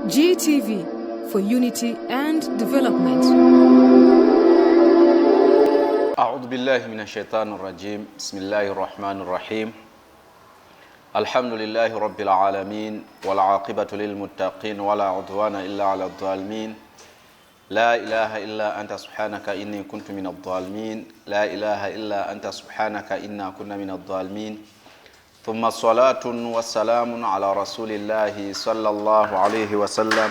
GTV for unity and development. أعوذ بالله من الشيطان الرجيم. بسم الله الرحمن الرحيم. الحمد لله رب العالمين والعاقبة للمتقين ولا عدوان إلا على الظالمين. لا إله إلا أنت سبحانك إني كنت من الظالمين. لا إله إلا أنت سبحانك إنا كنا من الظالمين. ثم الصلاة والسلام على رسول الله صلى الله عليه وسلم.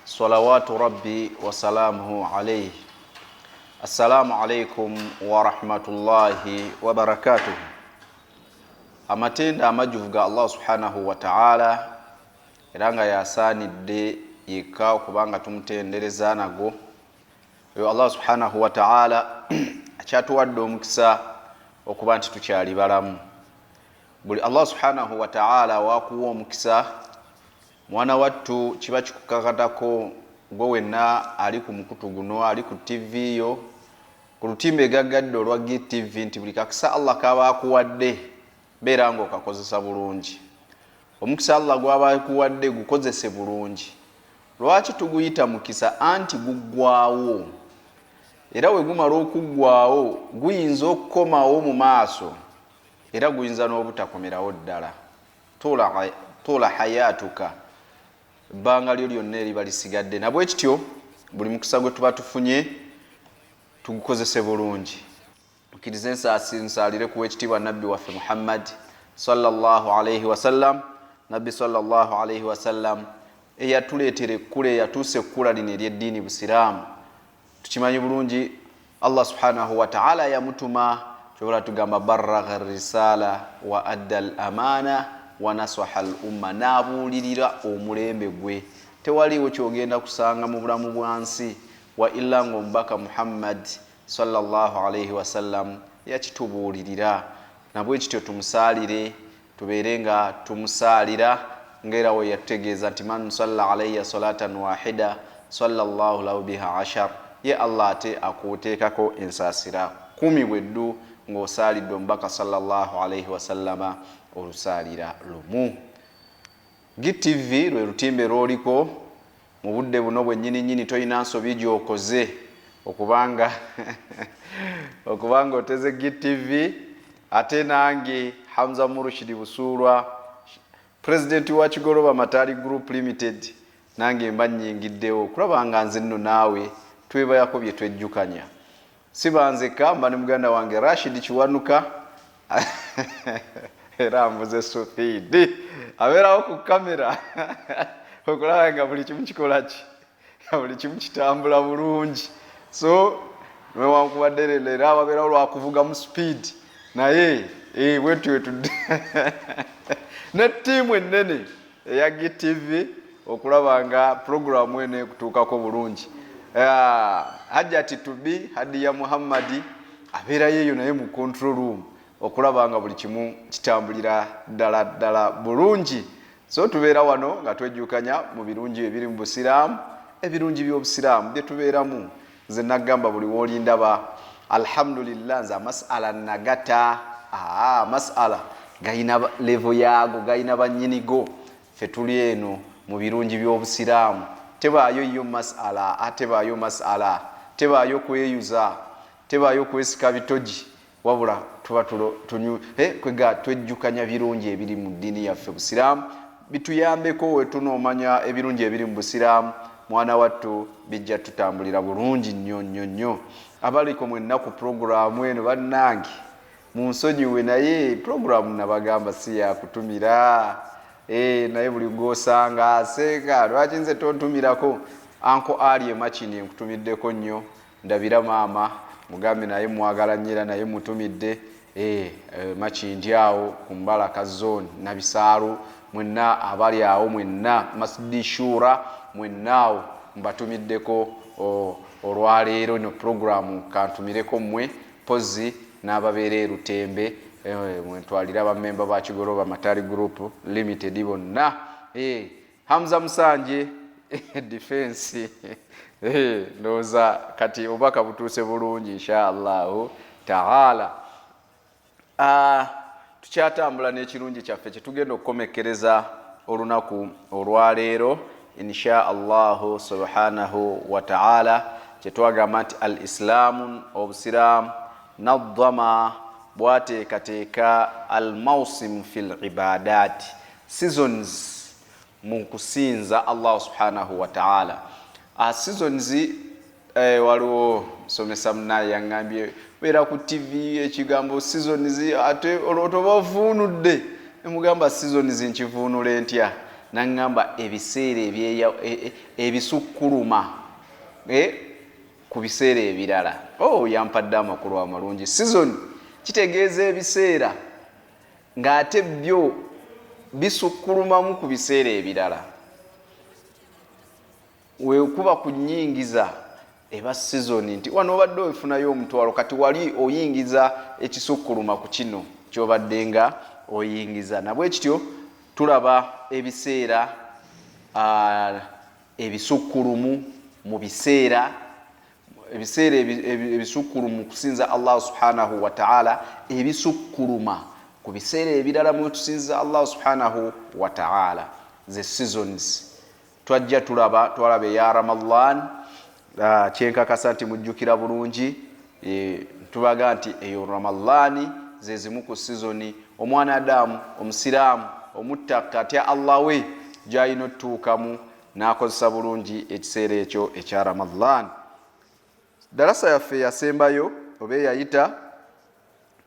صلوات ربي وسلامه عليه. السلام عليكم ورحمة الله وبركاته. Amatenda amajuvuga Allah subhanahu wa ta'ala eranga yasanidde yeka kubanga tumutendereza nago. Yo Allah subhanahu wa ta'ala akyatuwadde omukisa okuba nti tukyali balamu. Buli Allah subhanahu wa ta'ala wakuwa omukisa mwana wattu kiba kikukakatako gwe wenna ali ku mukutu guno ali ku TV yo ku lutimbe gaggadde olwa GTV nti buli kakisa Allah kaba akuwadde beera ng'okakozesa bulungi. Omukisa Allah gwaba akuwadde gukozese bulungi. Lwaki tuguyita mukisa? Anti guggwaawo, era we gumala okuggwaawo guyinza okukomawo mu maaso, era guyinza n'obutakomerawo ddala. Tola hayatuka, ebbanga lyo lyonna eriba lisigadde. Nabwe kityo buli mukisa gwe tuba tufunye tugukozese bulungi. Tukirize nsaalire ku wekitiibwa nabbi waffe Muhammad sallallahu alayhi wasallam. Nabbi sallallahu alayhi wasallam eyatuleetera ekkula, eyatuusa ekkula lino ery'eddiini Busiraamu. Tukimanyi bulungi Allah subhanahu wa ta'ala yamutuma kyobola tugamba barragha risala wa adda al amana wa nasaha al umma, n'abuulirira omulembe gwe. Tewaliwo kyogenda kusanga mu bulamu bwansi wa illa ng'omubaka Muhammad sallallahu alayhi wasallam yakitubuulirira. Nabwe kityo tumusaalire, tubeere nga tumusaalira ngera we yategeeza nti man salla alayya salatan wahida sallallahu lahu biha ashar. Ye Allah ate akuteekako ensaasira 10 bweddu ng'osaalidde omubaka sallallahu alayhi wasallama olusaalira lumu. GTV lwe lutimbe lw'oliko mu budde buno bwennyini toyina nsobi gy'okoze okubanga oteze GTV. Ate nange Hamza Murushidi Busulwa, President wa Kigoroba Matali Group Limited, nange mba nnyingiddewo kulabanga nze nno naawe twebayako bye twejjukanya. Sibanzeka mba ne muganda wange Rashid Kiwanuka era mbuze Sufidi abeerawo ku kamera okulaba nga buli kimu kikola ki, buli kimu kitambula bulungi. So newankubadde era ababeerawo lwakuvuga mu speed naye wetu ne ttiimu ennene eya GTV okulaba nga programu eno ekutuukako bulungi. Hajjati Tubi Hadiya Muhammadi abeerayo eyo naye mu control room okulaba nga buli kimu kitambulira ddala bulungi. So tubeera wano nga twejjukanya mu birungi ebiri mu Busiraamu, ebirungi by'Obusiraamu bye tubeeramu. Nze nagamba buli w'olindaba alhamdulillah nze amasala nagata. Masala gayina level yaago, gayina bannyinigo. Ffe tuli eno mu birungi by'Obusiraamu. Tebaayo yo masala, atebaayo masala, tebaayo kweyuza, tebaayo kwesika bitogi, wabula tuba kwega twejjukanya birungi ebiri mu ddiini yaffe Busiraamu. Bituyambeko we tunoomanya ebirungi ebiri mu Busiraamu, mwana wattu bijja tutambulira bulungi nnyo. Abaliko mwenna ku programu eno bannange munsonyiwe, naye programu nabagamba si yakutumira. Naye buli gw'osanga aseeka, lwaki nze tontumirako? Anko Ali Emachini nkutumiddeko nnyo, ndabira maama mugambe naye mwagala nnyera naye mutumidde. Machindi awo ku Mbalaka Zone Nabisaalu, mwenna abali awo mwenna Masjidi Shura mwennaawo mbatumiddeko olwaleero no programu kantumireko mmwe pozi n'ababeera Lutembe mwentwalira abamemba ba Kigoroba Matali Group Limited bonna. Hamza Musanje defense ndowooza kati obubaka butuuse bulungi inshallah ta'ala. Tukyatambula n'ekirungi kyaffe kye tugenda okukomekereza olunaku olwaleero insha Allah subhanahu wa ta'ala kyetwagamba nti al islamu obusiramu nadhama bwateekateeka al mawsim fil ibadat seasons mu kusinza Allah subhanahu wa ta'ala. Seasons waliwo somesa munaye yangambye beera ku TV ekigambo seasons ate olwotoba ovuunudde emugamba seasons nkivuunule ntya nangamba ebiseera ebisukkuluma ku biseera ebirala. Yampadde amakulu amalungi. Season kitegeeza ebiseera ng'ate byo bisukkulumamu ku biseera ebirala. Wekuba kunyingiza eba season nti wano obadde ofunayo omutwalo kati wali oyingiza ekisukkuluma ku kino kyobadde nga oyingiza. Nabwe kityo tulaba ebiseera ebisukkulumu mu biseera ebisukkulumu kusinza Allah subhanahu wa ta'ala, ebisukkuluma ku biseera ebirala mu tusinza Allah subhanahu wa ta'ala, the seasons. Twajja twalaba ya Ramadan kyenkakasa nti mujjukira bulungi tubaga nti eyo Ramadani ze zimu ku seasoni omwana Adamu omusiraamu omuttaka atya Allah we gy'alina otuukamu n'akozesa bulungi ekiseera ekyo ekya Ramadan. Darasa yaffe yasembayo oba eyayita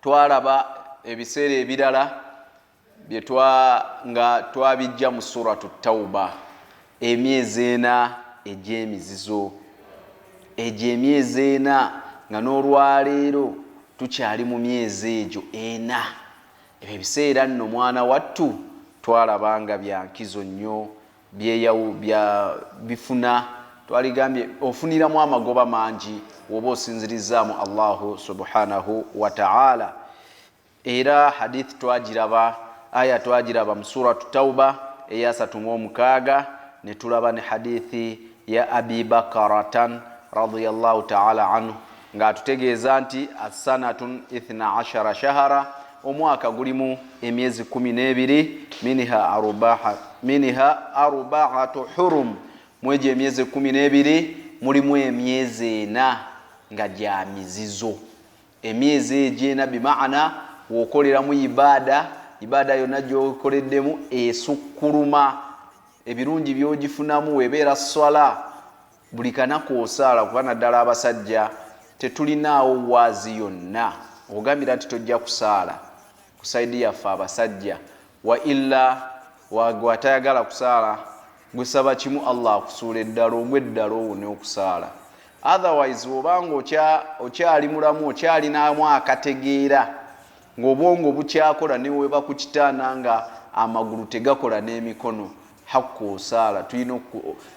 twalaba ebiseera ebirala nga twabijja mu suratu Tawba, emyezi ena egy'emizizo, emyezi ena nga n'olwaleero tukyali mu myezi egyo ena. Ebyo ebiseera nno mwana wattu twalaba nga byankizo nnyo, bifuna twaligambye ofuniramu amagoba mangi woba osinzirizaamu Allahu subhanahu wa ta'ala. Era hadith twagiraba, aya twagiraba mu suratu Tawba eya 36 ne tulaba ne hadithi ya Abi Bakaratan radiyallahu ta'ala anhu nga tutegeeza nti as-sanatun 12 shahara, omwaka gulimu emyezi 12, minha arba'atu hurum, mweje emyezi 12 mulimu emyezi ena nga gya mizizo. Emyezi egyena bimaana wokoleramu ibada yonna gy'okoleddemu esukkuluma, ebirungi by'ogifunamu webeera swala buli kanaku osaala, kuba naddala abasajja tetulinaawo waazi yonna ogambira nti tojja kusaala ku saidi yaffe abasajja, wa illa watayagala kusaala gusaba kimu Allah akusuula eddalo ogw'eddalo owone okusaala. Otherwise obanga okyali mulamu okyalinamu akategeera ng'obwongo bukyakola ne weba ku kitaana nga amagulu tegakola n'emikono, hakku osaala tulina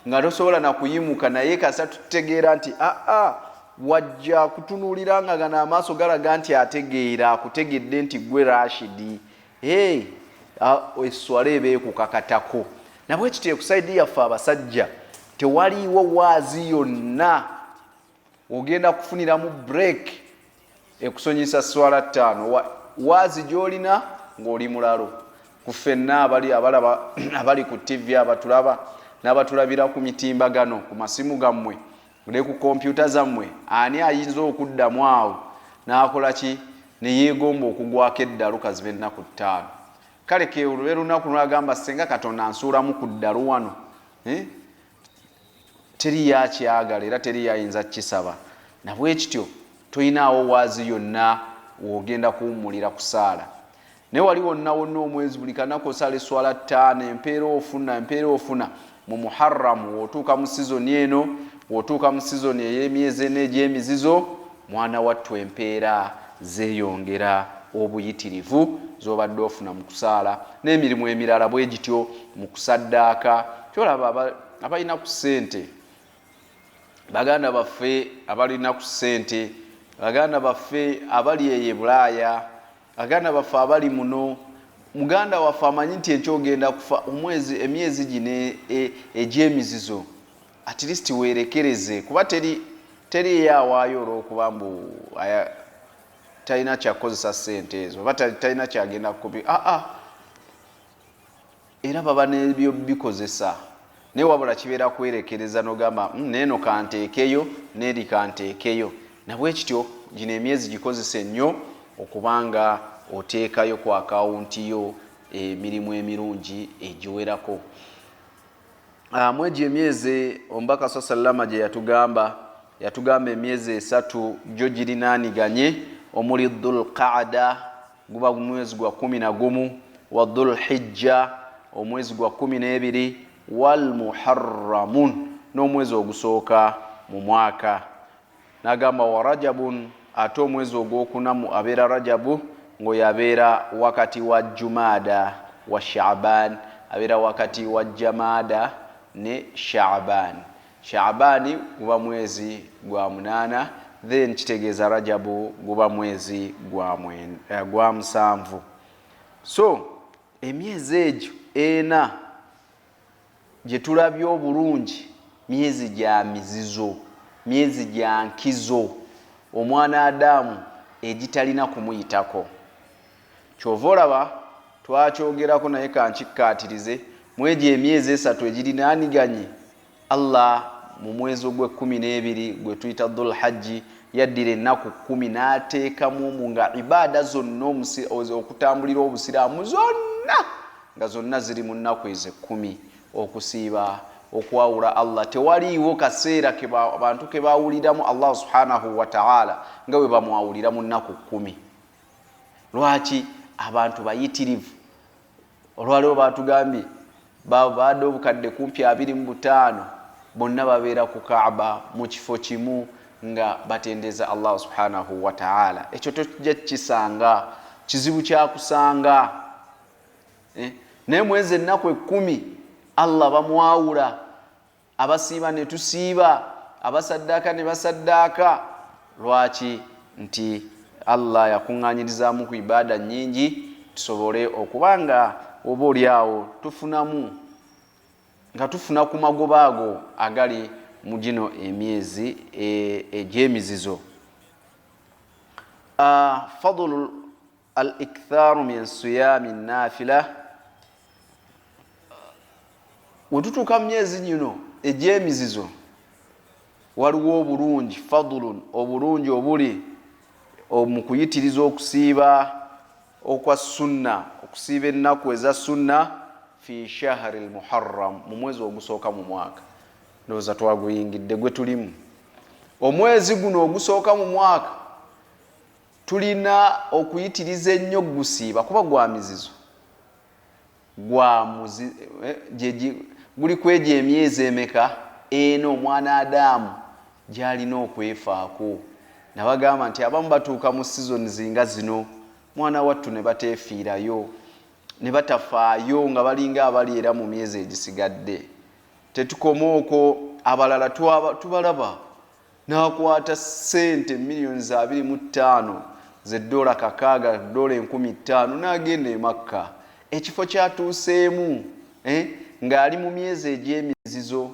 nga tosobola na kuyimuka naye kasa tutegeera nti wajja kutunuulira nga gana amaaso galaga nti ategeera akutegedde nti gwe Rashidi eswala eba ekukakatako. Nabwe kitye ku saidi yaffe abasajja tewaliiwo waazi yonna ogenda kufuniramu break ekusonyisa swala 5 waazi gy'olina ng'oli mulalo. Ku ffenna abali ku TV abatulaba n'abatulabira ku mitimbagano ku masimu gammwe ne ku kompyuta zammwe, ani ayinza okuddamu awo n'akola ki ne yeegomba okugwako eddalu kazibe ennaku 5? Kale ke olube lunaku lwagamba senga Katonda ansuulamu ku ddalu wano, teri yakyagala era teri yayinza kisaba. Nabwe kityo toyinaawo waazi yonna wogenda kuwummulira kusaala. Ne wali wonna omwezi buli kanaku osala eswala 5 empeera ofuna mu Muharram, wotuuka mu sizoni eno, wotuuka mu sizoni ey'emyezi ena egy'emizizo, mwana wattu empeera zeeyongera obuyitirivu z'obadde ofuna mu kusaala n'emirimu emirala bwe gityo mu kusaddaaka. Kyolaba abalina ku ssente, baganda baffe abalina ku ssente, baganda baffe abali eyo Bulaaya, baganda baffe abali muno, muganda waffe amanyi nti ekyogenda kufa emyezi gino egy'emizizo at least weerekereze, kuba teri eyawaayo olw'okuba mbu talina kyakozesa ssente ezo oba talina kyagenda kukubi. Era baba n'ebyo bikozesa ne wabula kibeera kwerekereza n'ogamba neeno kanteekeyo n'eri kanteekeyo. Nabwe kityo gino emyezi gikozese nnyo okubanga oteekayo ku akawunti yo emirimu emirungi egiwerako. Mwegyo emyezi omubaka sallama gye yatugamba emyezi 3 gyo girinaaniganye, omuli Dhul-Qaada guba mwezi gwa 11, wa Dhul-Hijja omwezi gwa 12, wal Muharramun n'omwezi ogusooka mu mwaka. Nagamba wa Rajabun, ate omwezi ogwokuna abeera Rajabu ng'oyo abeera wakati wa Jumada wa Sha'ban, abeera wakati wa Jamada ne Sha'ban. Sha'bani guba mwezi gwa 8, then kitegeeza Rajabu guba mwezi gwa 7. So emyezi egyo ena gye tulabye obulungi myezi gya mizizo, myezi gya nkizo omwana Adamu egitalina kumuyitako. Kyova olaba twakyogerako naye kankikkaatirize, mwegyo emyezi 3 egirinaaniganye, Allah mu mwezi ogw'12 gwe tuyita Dhul Hajji yaddira ennaku 10 n'ateekamu nga ibaada zonna okutambulira obusiraamu nga zonna ziri mu nnaku ezo 10, okusiiba, okwawula Allah. Tewaliiwo kaseera abantu ke baawuliramu Allah subhanahu wa ta'ala nga bwe bamwawulira mu nnaku 10. Lwaki? Abantu bayitirivu. Olwaliwo batugambye baadde obukadde kumpi 25 bonna babeera ku Kaaba mu kifo kimu nga batendeza Allah subhanahu wa ta'ala. Ekyo tojja kisanga kizibu kya kusanga. Naye mwezi ennaku 10 Allah bamwawula, abasiiba ne tusiiba, abasaddaaka ne basaddaaka. Lwaki? Nti Allah yakuŋŋaanyirizaamu ku ibaada nnyingi tusobole okubanga oba oliawo tufuna ku magoba ago agali mu gino emyezi egy'emizizo. Fadlu al-ikthaaru min siyaami naafila. Wetutuuka mu myezi gino egy'emizizo waliwo obulungi, fadlun, obulungi obuli mu kuyitiriza okusiiba okwa sunna, okusiiba ennaku eza sunna fi shahri al-Muharram, mu mwezi ogusooka mu mwaka. Ndowooza twaguyingidde gwe tulimu. Omwezi guno ogusooka mu mwaka tulina okuyitiriza ennyo gusiiba kuba gwa mizizo. Guli kwegyo emyezi emeka eno omwana Adamu gy'alina okwefaako. Nabagamba nti abamu batuuka mu season zinga zino mwana wattu ne bateefiirayo, ne batafaayo nga balinga abali era mu myezi egisigadde. Tetukoma okwo, abalala tubalaba n'akwata ssente millions 25 $6, $50,000 n'agenda e Makka. Ekifo kyatuuseemu ng'ali mu myezi egy'emizizo,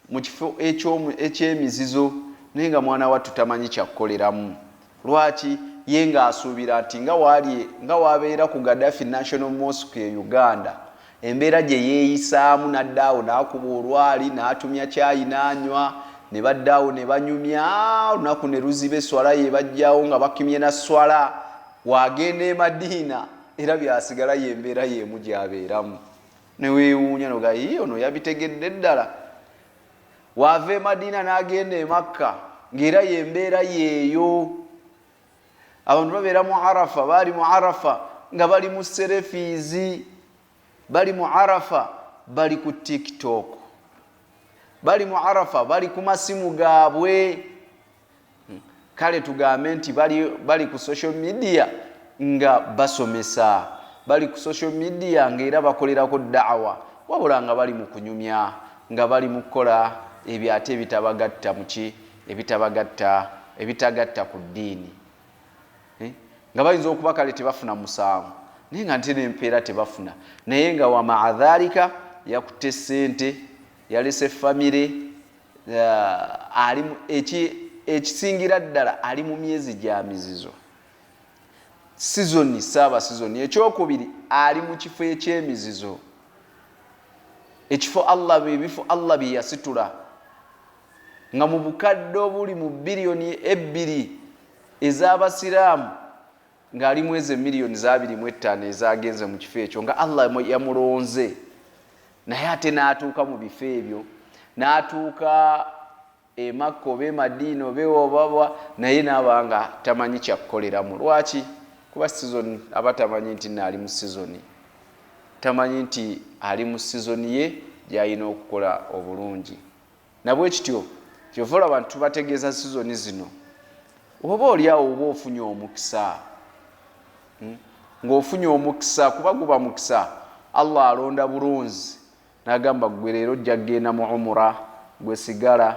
mu kifo eky'emizizo, naye nga mwana wattu tamanyi kyakukoleramu. Lwaki? Ye ng'asuubira nti nga wabeera ku Gaddafi National Mosque e Uganda, embeera gye yeeyisaamu n'addaawo n'akuba olwali n'atumya caayi n'anywa, ne baddaawo ne banyumya, olunaku ne luziba eswala ye bajjawo nga bakimye na swala. Wagenda e Madiina era byasigala y'embeera y'emu gy'abeeramu. Ne weewuunya noga ono yabitegedde ddala. Wava e Madiina n'agenda e Makka ng'era y'embeera yeeyo. Abantu babeera mu Arafa, bali mu Arafa nga bali mu serefiizi, bali mu Arafa bali ku TikTok, bali mu Arafa bali ku masimu gaabwe. Kale tugambe nti bali ku social media nga basomesa, bali ku social media ng'era bakolerako da'wa, wabula nga bali mu kunyumya, nga bali mu kukola ebyate ebitabagatta muki, ebitagatta ku ddiini. Nga bayinza okuba kale tebafuna musango, naye nga nti n'empeera tebafuna, naye nga wa maadhalika yakutte ssente, yalese famire, ekisingira ddala ali mu myezi gya mizizo. Sizoni, saaba sizoni. Ekyokubiri ali mu kifo eky'emizizo. ekifo Allah bifo Allah bye yasitula nga mu bukadde obuli mu biliyoni 2 ez'abasiraamu ng'ali mwezi miliyoni 2.5 ezagenze mu kifo ekyo nga Allah yamulonze, naye ate n'atuuka mu bifo ebyo, n'atuuka e Makka oba e Madiina oba obabwa, naye n'abanga tamanyi kyakukoleramu. Lwaki? Kuba season abatamanyi nti ali mu season, tamanyi nti ali mu season ye gy'alina okukola obulungi. Nabwe kityo kyova abantu bategeeza season zino, oba oliawo oba ofunye omukisa, ng'ofunye omukisa, kuba guba mukisa, Allah alonda bulunzi n'agamba gwe leero ojja kgenda mu umura, gwe sigala,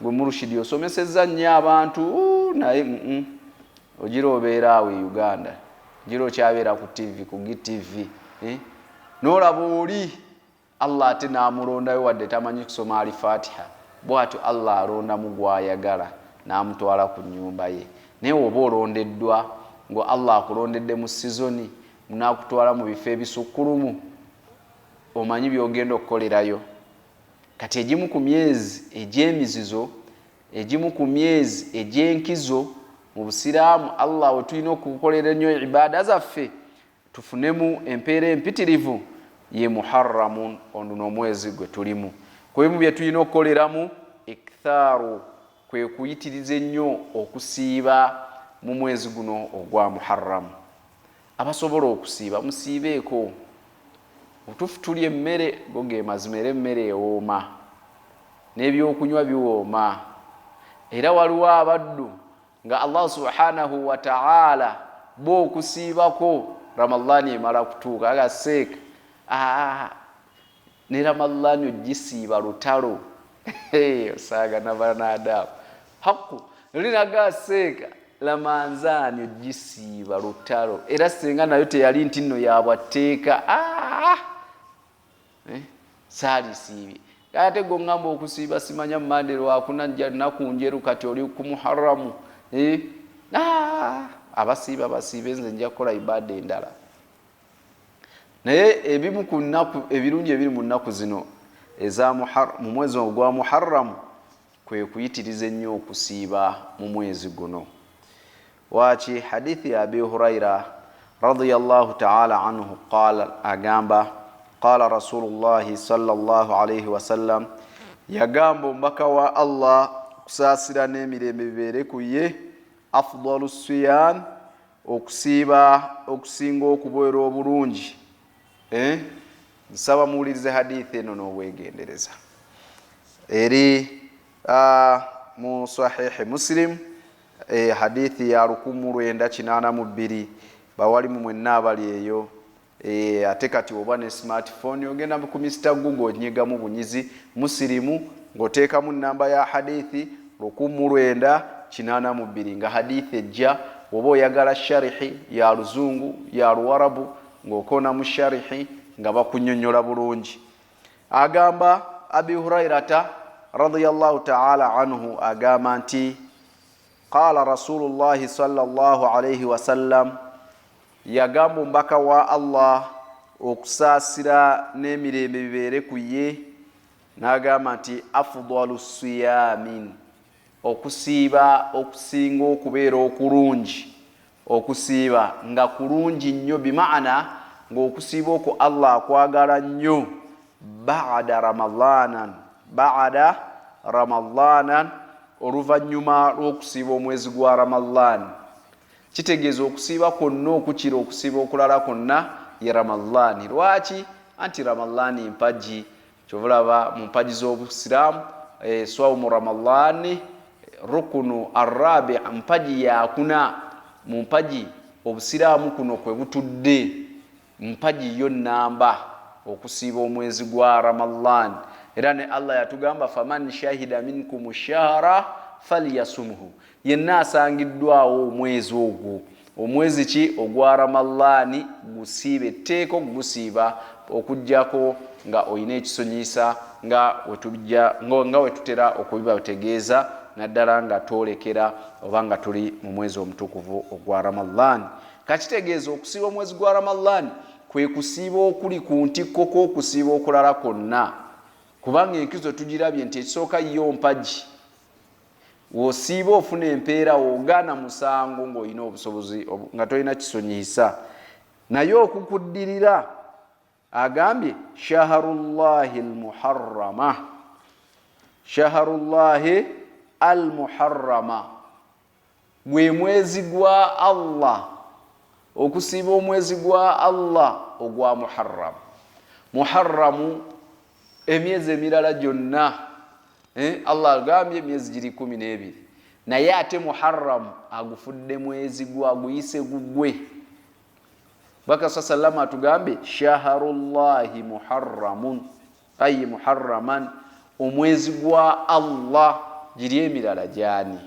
gwe murushidi osomesezza nnyo abantu, naye ogira obeera awo e Uganda, ogira okyabeera ku TV, ku GTV, n'olaba oli Allah ate n'amulondayo wadde tamanyi kusoma Al-Fatiha, bw'atyo Allah alondamu gw'ayagala n'amutwala ku nnyumba ye. Naye oba olondeddwa ngo Allah akulondedde mu sizoni, munakutwala mu bifo ebisukkulumu, omanyi by'ogenda okukolerayo. Kati egimu ku myezi egy'emizizo, egimu ku myezi egy'enkizo mu Busiraamu, Allah we tulina okukolera ennyo ibaada zaffe tufunemu empeera empitirivu, ye Muharramun, ono omwezi gwe tulimu. Kwemu bye tulina okukoleramu ikthaaru, kwe kuyitiriza ennyo okusiiba mu mwezi guno ogwa Muharram. Abasobola okusiiba musiibeeko, otufu tuli emmere goge mazima, era emmere ewooma n'ebyokunywa biwooma, era waliwo abaddu nga Allah subhanahu wa ta'ala bo okusiibako Ramadhani emala kutuuka agaseeka ne Ramadhani ogisiiba lutalo osaaga nabanadamu haku linaga seeka lamanzaani ogisiiba lutalo, era singa nayo teyali nti nno yabwatteeka saalisiibye. Ate gongamba okusiiba simanya Mande lwakuna nnaku njeru, kati oli ku Muharramu. Abasiiba basiibe, nze nja kukola ibaada endala. Naye ebimu ku nnaku ebirungi ebiri mu nnaku zino mu mwezi ogwa Muharramu kwe kuyitiriza ennyo okusiiba mu mwezi guno. Waki hadithi ya Abi Huraira radiyallahu ta'ala anhu qala, agamba qala Rasulullahi sallallahu alayhi wa sallam, yagamba omubaka wa Allah kusaasira n'emirembe bibeere ku ye, afdalu siyam, okusiiba okusinga okubeera obulungi. Nsaba muwulirize hadithi eno n'obwegendereza. Eri mu Sahihi Muslim, hadithi ya 1982, bawalimu mwenna abali eyo. Ate kati oba ne smartphone ogenda ku Mr. Google onyigamu bunyizi Muslimu ng'oteekamu namba ya hadithi 1982, nga hadithi ejja oba oyagala sharihi ya Luzungu ya Luwarabu ng'okona mu sharihi nga bakunyonnyola bulungi. Agamba Abi Hurairata radiyallahu ta'ala anhu, agamba nti qala Rasulullahi sallallahu alayhi wa sallam, yagamba omubaka wa Allah okusaasira n'emirembe bibeere ku ye, n'agamba nti afdalu siyamin, okusiiba okusinga okubeera okulungi, okusiiba nga kulungi nnyo, bimaana ng'okusiiba okwo Allah akwagala nnyo, ba'da Ramadhanan, oluvannyuma lw'okusiiba omwezi gwa Ramadhan. Kitegeeza okusiiba kwonna okukira okusiiba okulala kwonna ye Ramadhani. Lwaki? Anti Ramadhani mpagi, kyovulaba mu mpagi z'Obusiraamu, swawmu Ramadhani rukunu arabi, mpagi yakuna mu mpagi Obusiraamu kuno kwe butudde, mpagi yo namba okusiiba omwezi gwa Ramadhan. Era ne Allah yatugamba faman shahida minkum shahra falyasumhu, yenna asangiddwawo omwezi ogwo. Omwezi ki? Ogwa Ramadhani gusiibe, tteeko gusiiba okujjako nga oyina ekisonyisa nga wetutera okubibategeeza, naddala nga twolekera oba nga tuli mu mwezi omutukuvu ogwa Ramadhani. Kakitegeeza okusiiba omwezi gwa Ramadhani kwe kusiiba okuli ku ntikko kw'okusiiba okulala kwonna kubanga enkizo tugirabye nti ekisooka yo mpaji wosiiba ofuna empeera wogaana musango ng'olina obusobozi nga tolina kisonyiisa naye okukuddirira agambye shaharullahi almuharrama shaharullahi almuharrama gwe mwezi gwa Allah okusiiba omwezi gwa Allah ogwa muharram muharramu emyezi emirala gyonna Allah agambye emyezi giri 12 naye ate muharram agufudde mwezi gwa guyise gugwe baka sallallahu atugambye shaharullahi muharramun ay muharraman omwezi gwa Allah giri emirala jani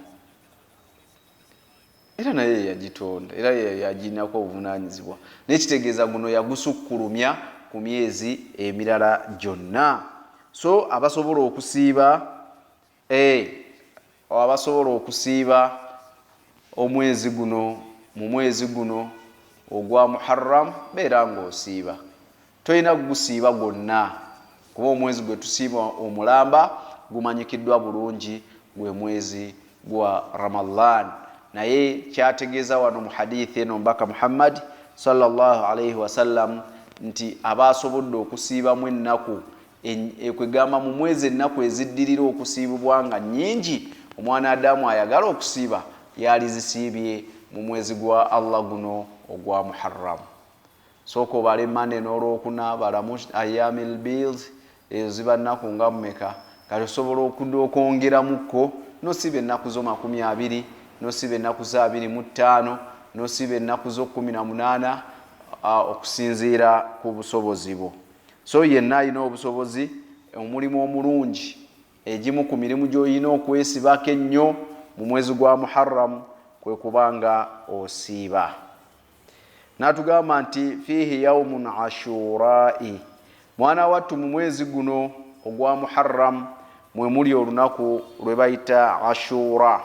era naye yagitonda era yaginako obuvunanyizibwa n'ekitegeeza guno yagusukkulumya ku myezi emirala gyonna so abasobola okusiiba omwezi guno mu mwezi guno ogwa muharram beera ng'osiiba tolina kugusiiba gwonna kuba omwezi gwe tusiiba omulamba gumanyikiddwa bulungi gwe mwezi gwa Ramadan naye kyategeeza wano mu hadithi eno mbaka Muhammad sallallahu alayhi wasallam nti abasobodde okusiibamu ennaku ekwegamba mu mwezi ennaku eziddirira okusiibibwa nga nnyingi omwana Adamu ayagala okusiiba yalizisiibye mu mwezi gwa Allah guno ogwa Muharram sooka obale Monday n'Olwokuna balamu ayamil bills ezo ziba nnaku nga mumeka kati osobola okwongeramuko nosiiba ennaku zo 20 nosiiba ennaku za 25 nosiiba ennaku zo 18 okusinziira ku busobozi bwo so yenna alina obusobozi omulimu omulungi egimu ku mirimu gy'olina okwesibako ennyo mu mwezi gwa Muharram kwe kubanga osiiba natugamba nti fihi yaumun ashura'i mwana wattu mu mwezi guno ogwa Muharram mwe muli olunaku lwe bayita Ashura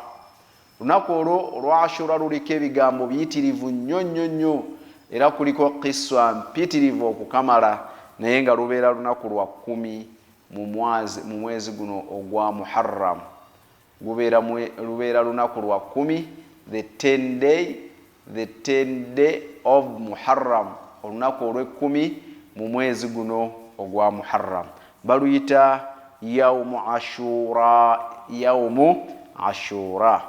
lunaku olwa Ashura luliko ebigambo biyitirivu nnyo era kuliko qiswa mpitirivu okukamala naye nga lubeera lunaku lwa 10 mu mwezi guno ogwa Muharram lubeera lunaku lwa 10 the 10th day of Muharram olunaku olw'e10 mu mwezi guno ogwa Muharram baluyita yaumu Ashura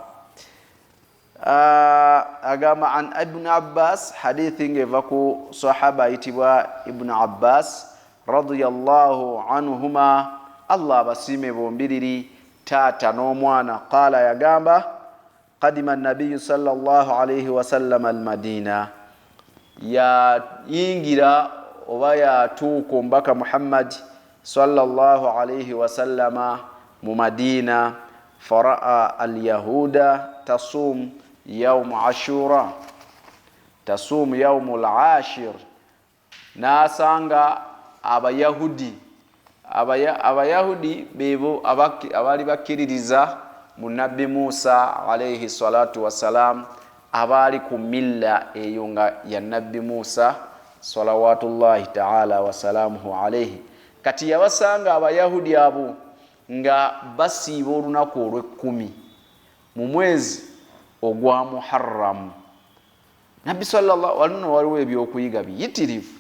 agama an Ibn Abbas hadithi ngeva ku sahaba itibwa Ibn Abbas radiyallahu anhuma Allah basime bombiriri tata n'omwana qala yagamba qadima an-nabiy sallallahu alayhi wa sallam al-Madina ya yingira oba yatuuka mbaka Muhammad sallallahu alayhi wa sallama mu Madina faraa al-yahuda tasum yawm Ashura tasum yawm al-ashir nasanga abayahudi bebo abali bakiririza mu Nabbi Musa alayhi salatu wassalam abali ku milla eyo nga ya Nabbi Musa salawatullahi ta'ala wasalamuhu alayhi kati yabasanga abayahudi abo nga basiiba olunaku olw'e10 mu mwezi ogwa Muharram Nabbi sallallahu wano waliwo ebyokuyiga biyitirivu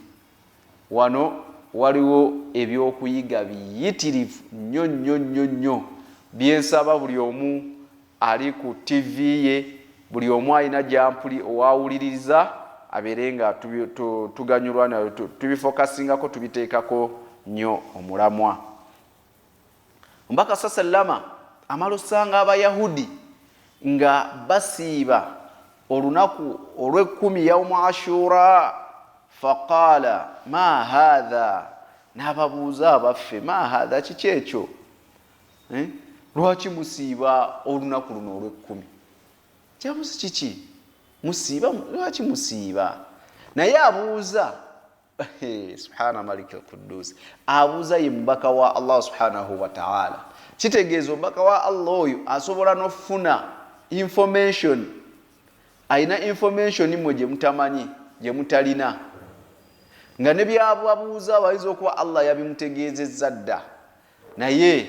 wano waliwo ebyokuyiga biyitirivu nnyo byensaba buli omu ali ku TV ye buli omu alina jampuli owawuliriza abeere nga tuganyulwa nayo tubifokasingako tubiteekako nnyo omulamwa mbaka sallama amala osanga abayahudi nga basiiba olunaku olw'e10 yawmu Ashura faqala ma hadha n'ababuuza abaffe ma hadha kiki ekyo lwaki musiiba olunaku luno olw'e10 kyabuzi kiki musiiba lwaki musiiba naye abuuza subhana malikil quddus abuuza ye mubaka wa Allah subhanahu wa ta'ala kitegeeza mubaka wa Allah oyo asobola n'ofuna information aina information mwe gye mutamanyi gye mutalina nga ne byabuuza bayinza okuba Allah yabimutegeezezza dda naye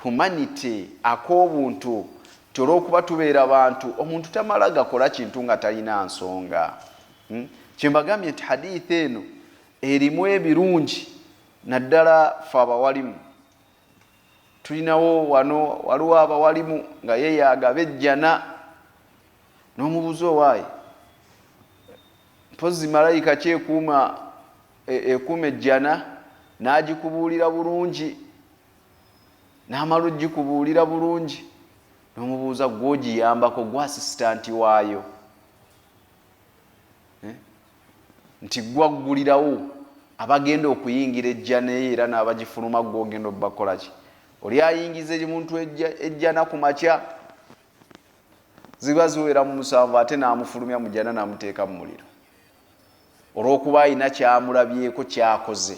humanity ak'obuntu olw'okuba tubeera abantu omuntu tamala gakola kintu nga talina nsonga. Kyembagambye nti hadithi eno erimu ebirungi naddala fe abawalimu. Tulinawo wano waliwo abawalimu nga yeeyaaga bejjana n'omubuuza owaayi mpozi malayika kyekuuma ejjana n'agikubuulira bulungi n'amala ogikubuulira bulungi n'omubuuza gw'ogiyambako gwa asisitanti waayo nti gwaggulirawo abagenda okuyingira ejjana eyo era n'abagifuluma gw'ogenda obbakola ki. Oli ayingiza muntu ejjana ku makya ziba ziwera mu 7 ate n'amufulumya mu jjana n'amuteeka mu muliro olw'okuba alina kyamulabyeko kyakoze.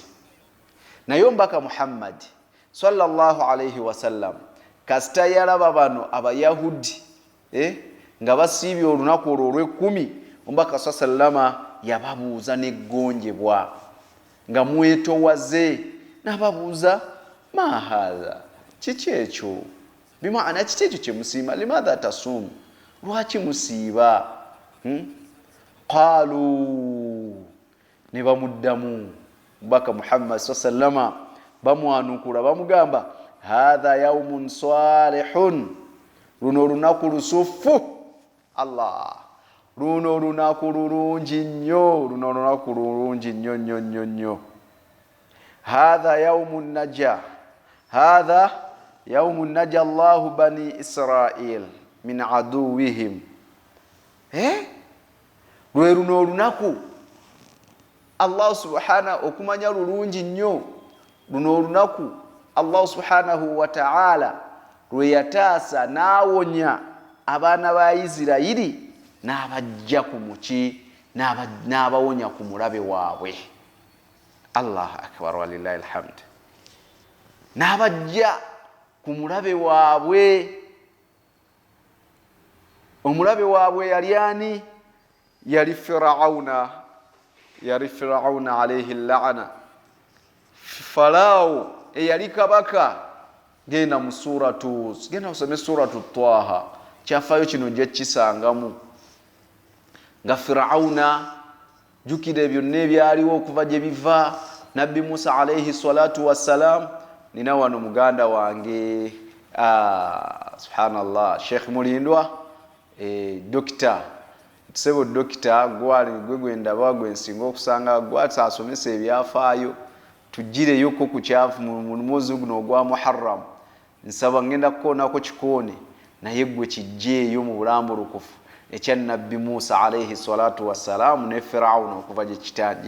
Naye omubaka Muhammad sallallahu alayhi wasallam kasita yalaba bano abayahudi nga basiibye olunaku olwo olw'10, omubaka sallama yababuuza n'eggonjebwa nga mwetowaze n'ababuuza ma hadha, kiki ekyo? Bimaana kiki ekyo kyemusiima? Limadha tasum, lwaki musiiba? Qaalu, ne bamuddamu omubaka Muhammad sallama bamwanukula bamugamba hadha yaumun salihun, luno olunaku lusufu. Allah, luno olunaku lulungi nnyo, luno olunaku lulungi nnyo nnyo nnyo nnyo. Hadha yaumun najah, hadha yaumun najah Allahu bani Israil min aduwihim. Lwe luno olunaku Allah subhanahu okumanya lulungi nnyo, luno olunaku Allah subhanahu wa ta'ala lwe yataasa n'awonya abaana ba Isirayiri n'abajja ku muki n'abawonya ku mulabe waabwe. Allahu akbar walillahi alhamd. N'abajja ku mulabe waabwe. Omulabe waabwe yali ani? Yali Firauna. Yali Firauna alayhi la'ana. Farao eyali kabaka. Genda mu suratu, genda usome suratu Taha, kyafayo kino gye kisangamu nga Firauna jukira byonna ebyaliwo okuva gye biva Nabbi Musa alayhi salatu wassalam. Nina wano muganda wange subhanallah Sheikh Mulindwa dokita tusebo dokita gwenda bagwe nsinga okusanga gwata asomesa ebyafaayo tugireyo ko ku kyafu mu mwezi guno ogwa Muharram. Nsaba ngenda kukoonako kikoone naye gwe kijjeeyo mu bulamburukufu ekya Nabbi Musa alayhi salatu wassalam ne Firauna okuva gye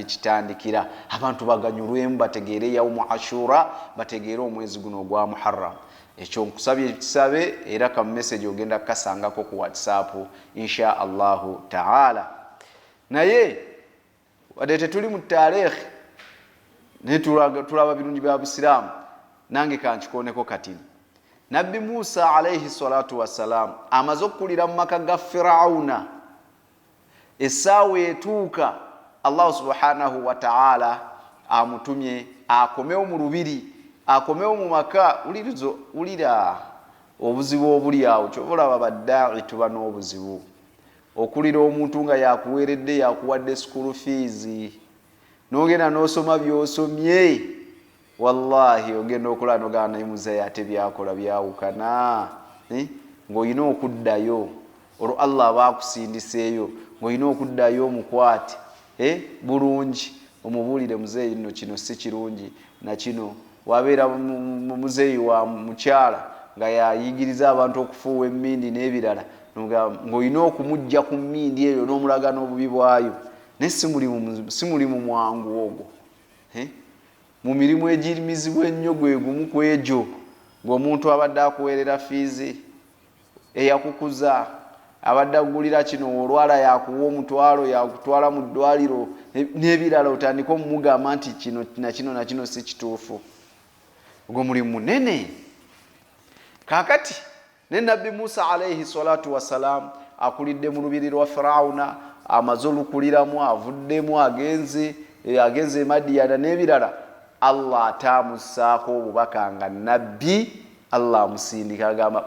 kitandikira abantu baganyulwemu bategeere yawmu Ashura, bategeere omwezi guno ogwa Muharram. Ekyo nkusabye kisabe era ka message ogenda kasangako ku WhatsApp insha Allahu ta'ala. Naye wadde tetuli mu tarehe ne tulaba birungi bya Busiraamu, nange kankikoneko kati. Nabbi Musa alayhi salatu wassalam amaze okukulira mu maka ga Firauna, essaawa etuuka Allah subhanahu wa ta'ala amutumye akomewo mu lubiri, akomewo mu maka. Ulira obuzibu obuli awo, kyobulaba badda'i tuba n'obuzibu. Okulira omuntu nga yakuweeredde yakuwadde school fees, n'ogenda n'osoma by'osomye, wallahi ogenda okulaba n'ogamba naye muzeeyi ate byakola byawukana, ng'olina okuddayo olwo Allah aba akusindiseeyo, ng'olina okuddayo omukwate bulungi omubuulire muzeeyi nno kino si kirungi na kino. Wabeera muzeeyi wa mukyala nga yayigiriza abantu okufuuwa emmindi n'ebirala, ng'olina okumujja ku mmindi eyo n'omulaga n'obubi bwayo. Naye si mulimu mwangu ogwo. Mu mirimu egirimizibwa ennyo gwe gumu ku egyo, ng'omuntu abadde akuweerera fiizi eyakukuza, abadde agulira kino olwala yakuwa omutwalo yakutwala mu ddwaliro n'ebirala, otandika omumugamba nti kino na kino si kituufu. Ogwo mulimu munene. Kaakati ne Nabbi Musa alayhi salatu wassalam akulidde mu lubiri lwa Firauna, amaze olukuliramu, avuddemu agenze Madiyana n'ebirala. Allah atamusaako obubaka nga nabbi, Allah amusindika agamba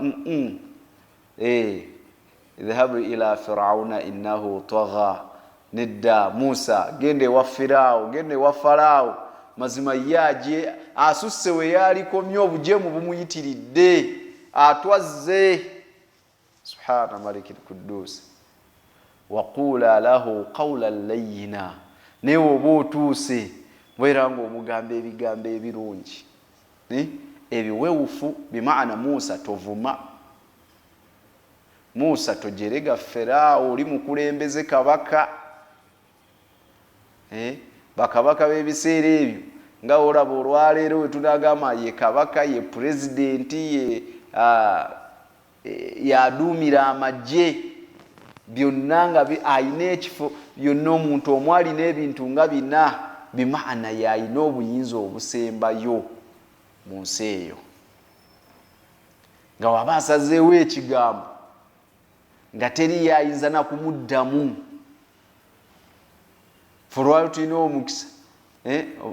idhabu ila firauna innahu tagha, nedda Musa gende wa Firawo, gende wa Farao, mazima yaje asusse we yalikomye obujemu bumuyitiridde atwazze. Subhana malikil Quddus. Waqula lahu qawlan layyina, newe oba otuuse bwera ng'omugamba ebigambo ebirungi ebiwewufu, bimaana Musa tovuma, Musa tojerega Firawo, oli mukulembeze kabaka. Bakabaka b'ebiseera ebyo nga olaba olwaleero we tunagamba ye kabaka, ye pulezidenti, ye yaduumira amagye, byonna nga ayina ekifo, byonna omuntu omu alina ebintu nga bina, bimaana yalina obuyinza obusembayo mu nsi eyo. Nga waba asazeewo ekigambo nga teri yayinza na kumuddamu, fulwali tulina omukisa.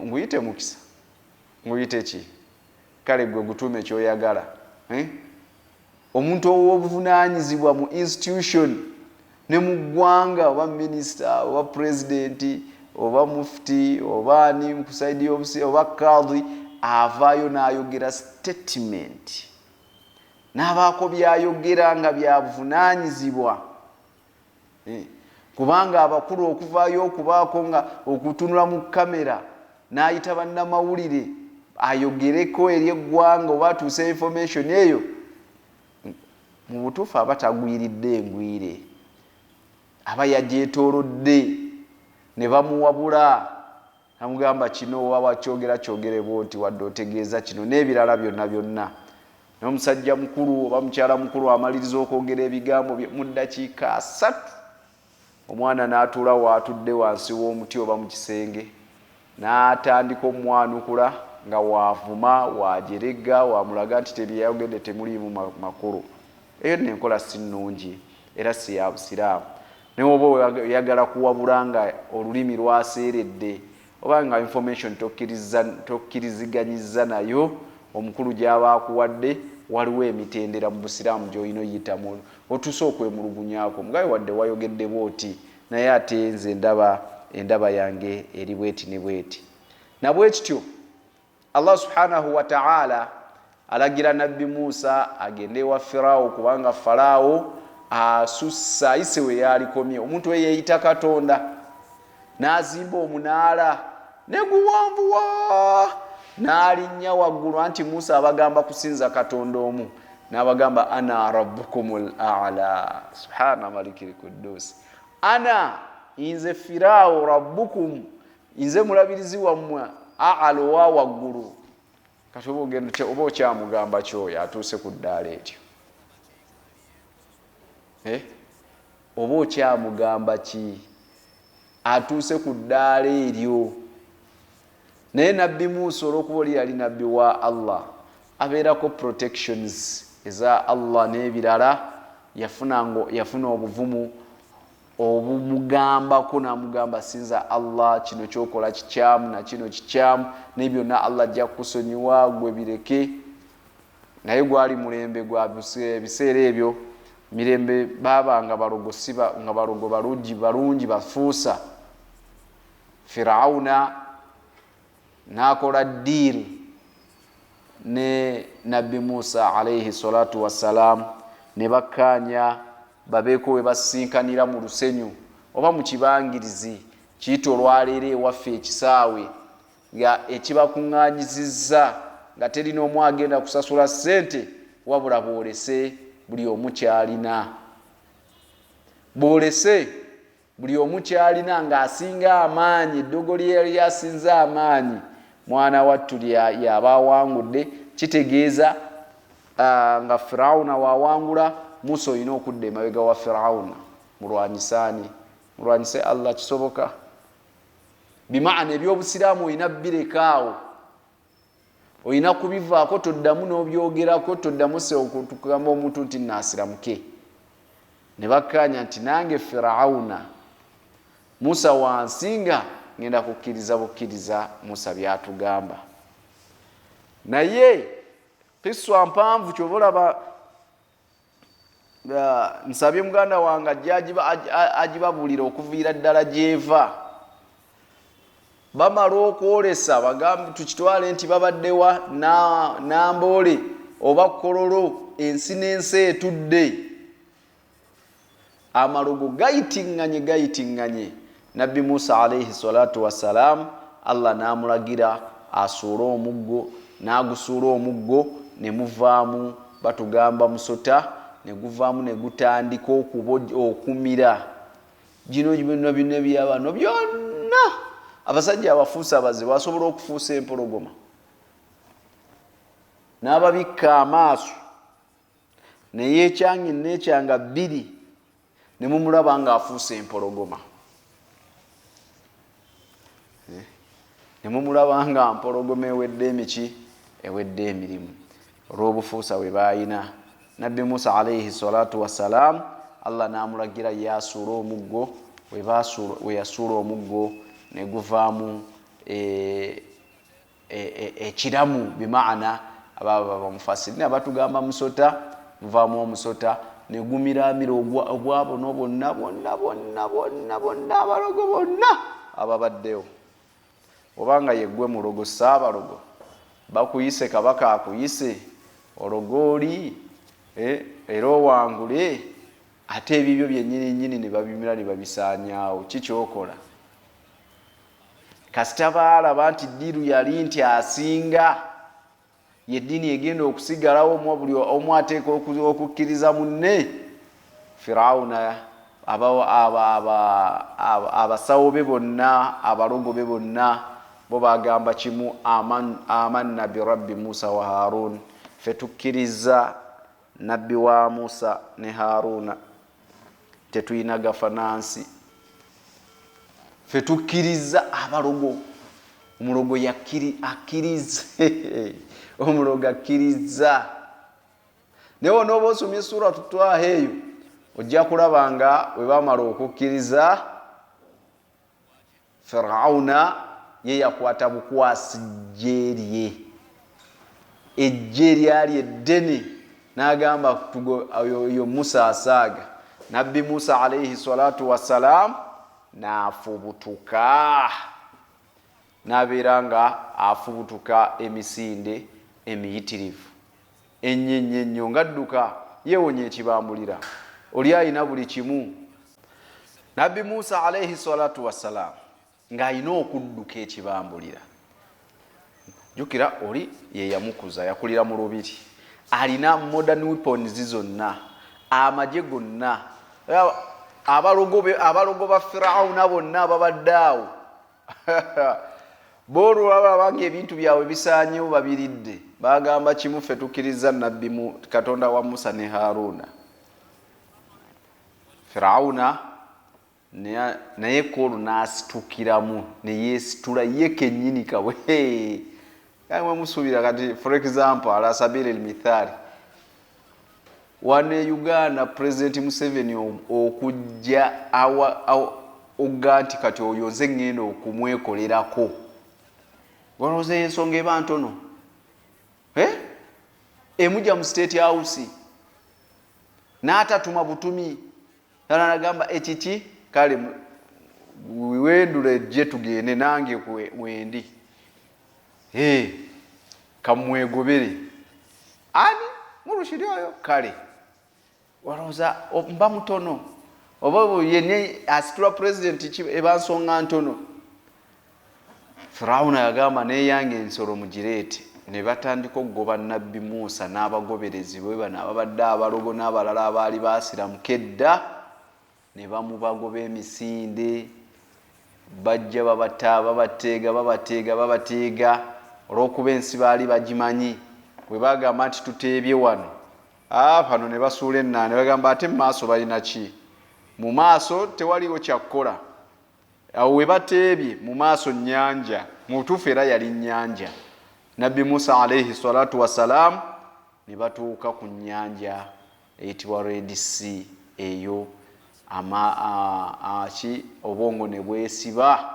Nguyite mukisa, nguyite ki? Kale gwe gutume kyoyagala. Omuntu ow'obuvunaanyizibwa mu institution ne mu ggwanga, oba minisita, oba pulezidenti, oba mufti, oba ani mukusaidi y'obusi, oba kadhi, avaayo n'ayogera statement, n'abaako byayogera nga bya buvunaanyizibwa. Kubanga abakulu okuvaayo okubaako nga okutunula mu kamera n'ayita bannamawulire ayogereko eri eggwanga oba atuuse information eyo, mu butuufu aba tagwiridde engwire, aba yagyetoolodde ne bamuwabula, amugamba kino oba wakyogera kyogere bwoti wadde otegeeza kino n'ebirala byonna byonna. N'omusajja mukulu oba mukyala mukulu amaliriza okwogera ebigambo mu ddakiika 3, omwana n'atuula waatudde wansi w'omuti oba mu kisenge, n'atandika omwanukula nga waavuma, wajerega, wamulaga nti tebyayogedde temuliimu makulu. Eyo nenkola si nnungi era si ya busiraamu. Naye oba oyagala kuwabula nga olulimi lwaseeredde oba nga information tokkiriziganyiza nayo, omukulu gy'aba akuwadde, waliwo emitendera mu busiraamu gy'olina oyitamu otuuse okwemulugunyaako. Mugabe wadde wayogedde bwoti, naye ate nze endaba yange eri bweti ne bweti. Na bwe kityo Allah subhanahu wa ta'ala alagira nabbi Musa agende wa Firawo, kubanga Farawo asussa ayise we yalikomye. Omuntu we yeeyita Katonda n'azimba omunaala neguwanvuwa, n'alinnya waggulu, anti Musa abagamba kusinza Katonda omu, n'abagamba ana rabbukumul a'la. Subhana malikil Quddus. Ana inze Firawo rabbukum, inze mulabirizi wammwe, a'la wa waggulu. Kati oba okyamugamba kyoyo atuuse ku ddaala etyo, oba okyamugamba ki atuuse ku ddaala eryo? Naye nabbi Musa olw'okuba oli yali nabbi wa Allah, abeerako protections eza Allah n'ebirala, yafuna obuvumu obumugambako, n'amugamba sinza Allah, kino kyokola kikyamu na kino kikyamu, naye byonna Allah ajja kukusonyiwa, gwe bireke. Naye gwali mulembe gwa biseera ebyo, mirembe baabanga balogosiba nga balogo balungi bafuusa. Firawuna n'akola deal ne nabbi Musa alayhi salatu wassalamu, ne bakkaanya babeeko we basinkanira mu lusenyu oba mu kibangirizi kiyita olwaleero ewaffe ekisaawe, nga ekibakuŋŋaanyizizza nga terina omu agenda kusasula ssente, wabula boolese buli omu kyalina, boolese buli omu kyalina ng'asinga amaanyi, eddogo lyali asinze amaanyi mwana wattu yaba awangudde. Kitegeeza nga Firawuna wawangula, Musa olina okudda emabega wa Firawuna. Mulwanyisaani, mulwanyise Allah, kisoboka? Bimaana ebyobusiraamu olina birekaawo, olina kubivaako, toddamu n'obyogerako, toddamu okugamba omuntu nti naasiramuke. Ne bakkaanya nti nange Firawuna Musa wansinga, ngenda kukkiriza bukkiriza Musa byatugamba. naye kiswa mpanvu kyobolaba nsabye muganda wange agibabulira okuviira ddala gyeva bamala okwolesa bagambe tukitwale nti babaddewa Namboole oba Kololo ensi n'ensi etudde amalogo gayitinganye Nabbi Musa alayhi salatu wassalam Allah namulagira asuule omuggo n'agusuula omuggo ne muvaamu batugamba musota ne guvaamu ne gutandika okumira gino byonna byabano byonna abasajja abafuusa abazibu basobola okufuusa empologoma n'ababikka amaaso neyeekyange neekyanga bbiri ne mumulaba ng'afuusa empologoma ne mumulaba nga mpologoma ewedde emiki ewedde emirimu olw'obufuusa bwe baayina Nabbi Musa alayhi salatu wassalam Allah namulagira yasuula omuggo we yasuula omuggo ne guvaamu ekiramu bimaana abamufasirina abatugamba musota muvaamu omusota ne gumiramira obwabono bonna abalogo bonna ababaddewo obanga yeggwe mulogo saabalogo bakuyise kabaka akuyise ologooli era owangule ate ebibyo byennyini ne babimira ne babisaanyaawo kikyokola kasita baalaba nti ddiiru yali nti asinga yeddiini egenda okusigalawo buli omu ateeka okukkiriza munne Firawuna abasawo be bonna abalogo be bonna bo bagamba kimu amanna birabbi Musa wa Harun fe tukkiriza nabbi wa Musa ne Haruna tetuyina gafanansi fe tukkiriza abalogo omulogo akkiriza omulogo akkiriza newo n'oba osomye sura tutwaho eyo ojja kulaba nga bwe bamala okukkiriza Firawuna ye yakwata bukwasi ejje lyali eddene n'agamba yo Musa asaaga Nabbi Musa alayhi salatu wassalam n'afubutuka n'abeera nga afubutuka emisinde emiyitirivu ennyo ngadduka yeewonya ekibambulira oli ayina buli kimu Nabbi Musa alayhi salatu wassalam ng'ayina okudduka ekibambulira jukira oli ye yamukuza yakulira mu lubiri alina modern weapons zonna amagye gonna abalogo ba Firawuna bonna babadde awo boolwaba abange ebintu byabwe bisaanyewo babiridde bagamba kimu ffe tukkiriza nabbi Katonda wa Musa ne Haruna Firawuna naye koolu n'asitukiramu ne yeesitula ye kennyini kawe kamwe musuubira kati for example ala sabili al-mithali wane Uganda President Museveni okujja ogga nti kati oyo nze ngenda okumwekolerako walowooza ensonga eba ntono emujja mu State House n'atatuma butumi nagamba ekiki kale wendula ejje tugende nange wendi kamwegobere ani murushiri oyo kale walowooza mba mutono oba yenye asitula president eba nsonga ntono Firawuna yagamba neyange ensolo mugireete ne batandika okugoba Nabbi Musa n'abagoberezi bwe bano ababadde abalogo n'abalala abaali baasiramuka edda ne bamubagoba emisinde bajja babateega olw'okuba ensi baali bagimanyi bwe bagamba nti tuteebye wano pano ne basuula ennaana bagamba ate mu maaso balina ki mu maaso tewaliwo kyakkola awo we bateebye mu maaso nnyanja mu butuufu era yali nnyanja Nabbi Musa alayhi salatu wassalam ne batuuka ku nnyanja eyitibwa Red Sea eyo obwongo ne bwesiba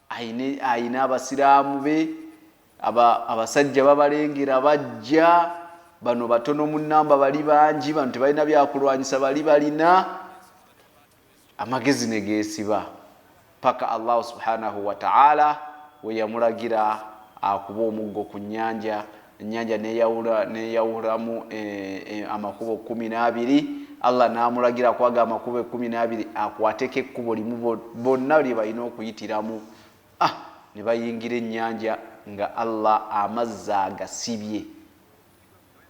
ayina abasiraamu be abasajja babalengera bajja bano batono mu namba bali bangi bano tebalina byakulwanyisa bali balina amagezi negesiba paka Allah subhanahu wa ta'ala we yamulagira akuba omuggo ku nnyanja ennyanja neyawulamu amakubo 12 Allah namulagira kwaga amakubo 12 akwateke ekkubo limu bonna lye balina okuyitiramu ne bayingira ennyanja nga Allah amazzi agasibye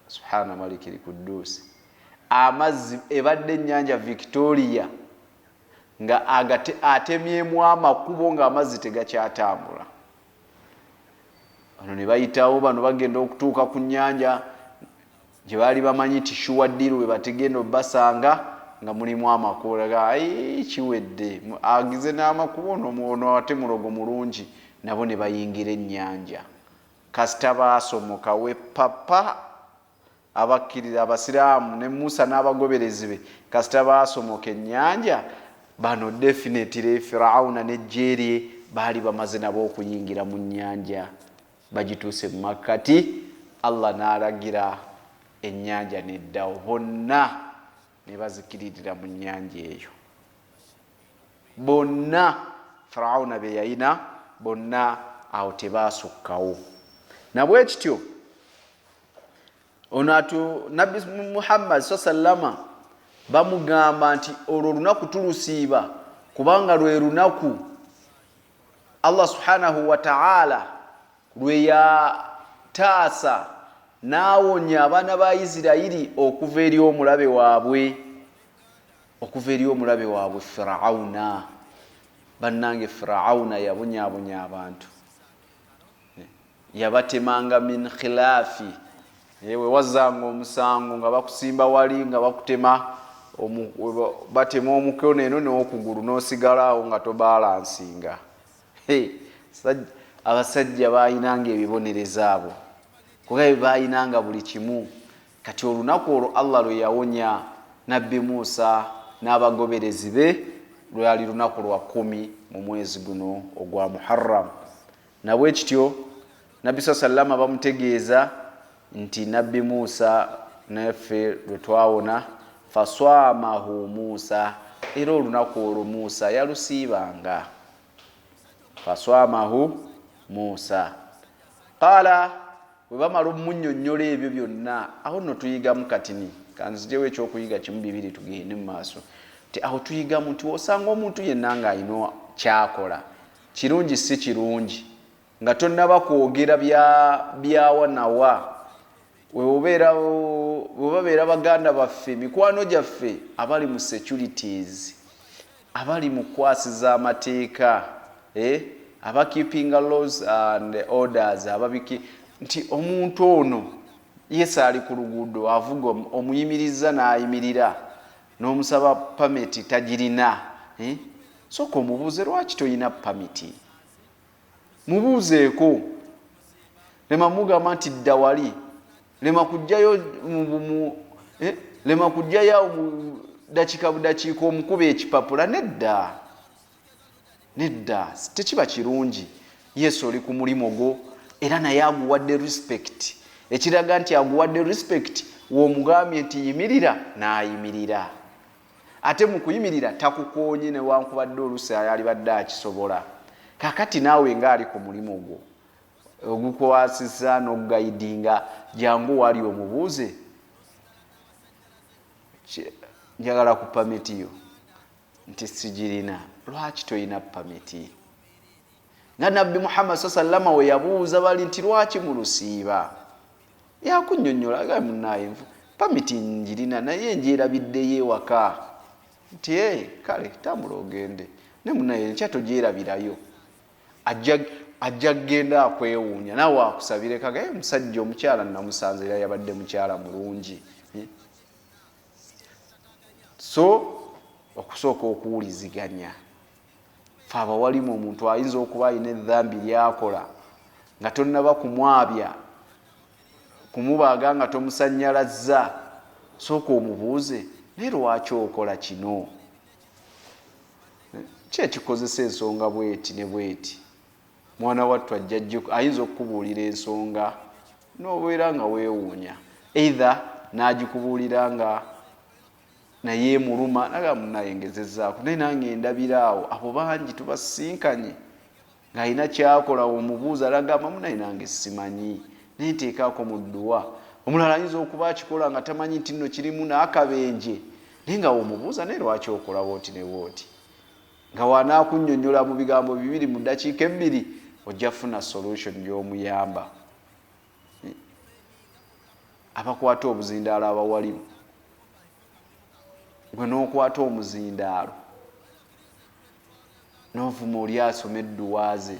subhana malikil kudus amazzi ebadde ennyanja Victoria nga atemyemu amakubo nga amazzi tegakyatambula bano ne bayitawo bano bagenda okutuuka ku nnyanja gye baali bamanyi ti shuwa ddiru we bategenda obbasanga nga mulimu amakubo kiwedde agize n'amakubo ono ate mulogo mulungi nabo ne bayingira ennyanja kasita baasomoka we papa abakkiriza abasiraamu ne Musa n'abagoberezi be kasita baasomoka ennyanja bano definitely Firauna n'ejje lye baali bamaze nabo okuyingira mu nnyanja bagituuse mu makkati Allah n'alagira ennyanja neddawo bonna ne bazikiririra mu nnyanja eyo bonna Firauna be yayina bonna awo tebaasukkawo nabwe kityo onatu Nabi Muhammad sallama bamugamba nti olwo lunaku tulusiiba kubanga lwe lunaku Allah subhanahu wa ta'ala lwe yataasa n'awonya abaana ba Isirayiri okuva eri omulabe waabwe Firauna bannange Firauna yabonyaabonya abantu yabatemanga min khilaafi yewe wazanga omusango nga bakusimba wali nga bakutema batema omukono eno n'okugulu n'osigalawo nga tobalansinga abasajja bayinanga ebibonereza abo kuba bayinanga buli kimu kati olunaku olwo Allah lwe yawonya Nabbi Musa n'abagoberezi be lwali lunaku lwa 10 mu mwezi guno ogwa Muharram nabwe kityo Nabbi sallama bamutegeeza nti Nabbi Musa naffe lwe twawona faswamahu Musa era olunaku olwo Musa yalusiibanga faswamahu Musa qala we bamala omunnyonnyola ebyo byonna aho nno tuyigamu katini kanzijewo ekyokuyiga kimu bibiri tugende mu maaso ti aho tuyigamu nti osanga omuntu yenna ng'alina kyakola kirungi si kirungi nga tonnaba kwogera byawanawa webabeera baganda baffe mikwano gyaffe abali mu securities abali mu kwasiza amateeka aba keeping laws and orders ababiki nti omuntu ono Yesu ali ku luguudo avuga omuyimiriza n'ayimirira n'omusaba permit tagirina soka omubuuze lwaki toyina permit mubuuzeeko lema mugamba nti dda wali lema kujjayo mu dakiika budakiika omukuba ekipapula nedda tekiba kirungi Yesu oli ku mulimo gwo era naye aguwadde respect ekiraga nti aguwadde respect w'omugambye nti yimirira n'ayimirira ate mu kuyimirira takukoonye newankubadde oluusi yali badde akisobola kakati naawe ng'ali ku mulimo gwo ogukwasisa n'okugayidinga jangu wali omubuuze njagala ku pamiti yo nti sigirina lwaki toyina pamiti nga Nabbi Muhammad sallama we yabuuza bali nti lwaki mulusiiba yakunnyonnyola ga munnaye pamiti njirina naye njerabiddeyo ewaka nti kale tambula ogende ne munnaye nkya togyerabirayo ajja kgenda akwewuunya nawe akusabire kaga musajja omukyala namusanze era yabadde mukyala mulungi so okusooka okuwuliziganya fe abawalimu omuntu ayinza okuba alina edhambi lyakola nga tonnaba kumwabya kumubaaga nga tomusanyalazza sooka omubuuze naye lwaki okola kino ki ekikozesa ensonga bweti ne bweti mwana wattu ajjajje ayinza okukubuulira ensonga n'obeera nga weewuunya, either n'agikubuulira nga naye muluma naga munayengezezzaako naye nange ndabiraawo abo bangi tubasinkanye ng'alina kyakola omubuuza alagamba munaye nange simanyi naye nteekaako mu dduwa. Omulala ayinza okuba akikola nga tamanyi nti nno kirimu n'akabenje naye nga omubuuza naye lwaki okola wooti ne wooti, nga wanaakunnyonnyola mu bigambo 2 mu ddakiika 2 ojja funa solution gy'omuyamba. Abakwata obuzindaalo abawalimu, gwe n'okwata omuzindaalo n'ovuma oli asoma edduwa ze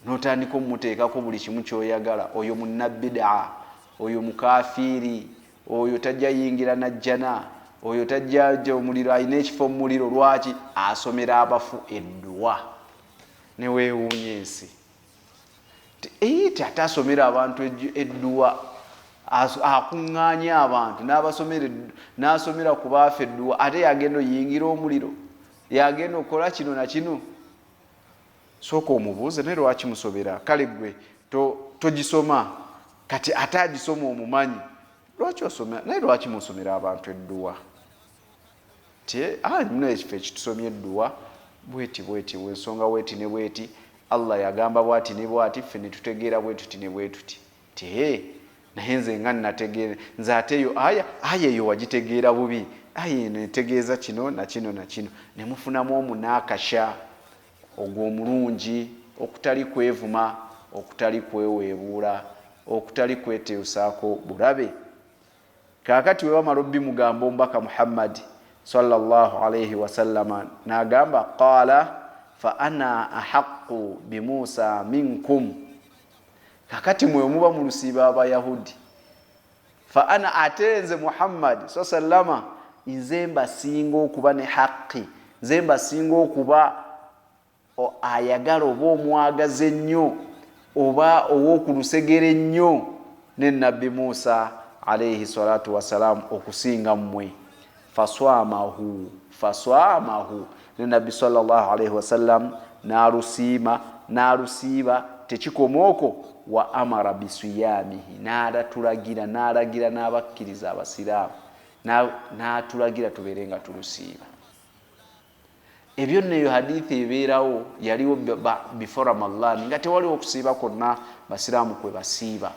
n'otandika omuteekako buli kimu kyoyagala, oyo munnabbidaa, oyo mukafiiri, oyo tajja yingira najjana, oyo tajja omuliro, alina ekifo mu muliro. Lwaki? Asomera abafu edduwa. Ne weewuunya ensi ate asomera abantu edduwa, akuŋŋaanya abantu n'asomera ku baafa edduwa, ate yagenda oyingira omuliro, yagenda okukola kino na kino. Sooka omubuuze naye lwaki musobera? Kale gwe togisoma, kati ate agisoma omumanyi, lwaki osomera? Naye lwaki musomera abantu edduwa? Muna ekifo ekitusomya edduwa bweti ensonga bweti ne bweti, Allah yagamba bwati ne bwati, ffe ne tutegeera bwe tuti ne bwe tuti. Naye nze nga nategeera, nze ate eyo aya eyo wagitegeera bubi, aya netegeeza kino na kino na kino, ne mufunamu omunaakasha ogw'omulungi, okutali kwevuma, okutali kweweebuula, okutali kweteesaako bulabe. Kaakati we bamala obbimugamba omubaka Muhammad sallallahu alayhi wasallama n'agamba qaala fa ana ahaqqu bi Musa minkum. Kakati mwe muba mu lusiiba Abayahudi, fa ana atenze Muhammad sallama nze mbasinga okuba ne haqqi, nze mbasinga okuba ayagala oba omwagaze ennyo oba ow'okulusegere ennyo ne Nabbi Musa alayhi salatu wassalam okusinga mmwe. Faswamahu ne Nabbi sallallahu alayhi wasallam n'alusiiba tekikomooko, wa amara bisiyamihi, n'alagira n'abakkiriza abasiraamu n'atulagira tubeere nga tulusiiba. Ebyo nneyo hadithi ebeerawo yaliwo before Ramadan nga tewaliwo okusiiba kwonna basiraamu kwe basiiba.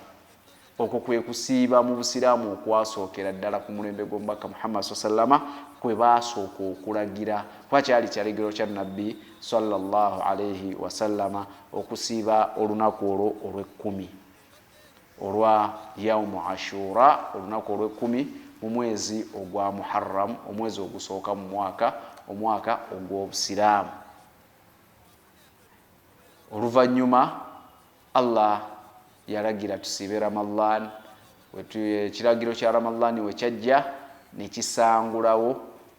Okwo kwe kusiiba mu busiraamu okwasookera ddala ku mulembe gw'omubaka Muhammad sallama kwe baasooka okulagira, kuba kyali kyalagiro kya Nabbi sallallahu alayhi wasallama okusiiba olunaku olwo olw'ekkumi olwa yaumu Ashura, olunaku olw'ekkumi mu mwezi ogwa Muharram, omwezi ogusooka mu omwaka ogw'obusiraamu. Oluvannyuma Allah yalagira tusiibe Ramadan, ekiragiro kya Ramadan we kyajja ne kisangulawo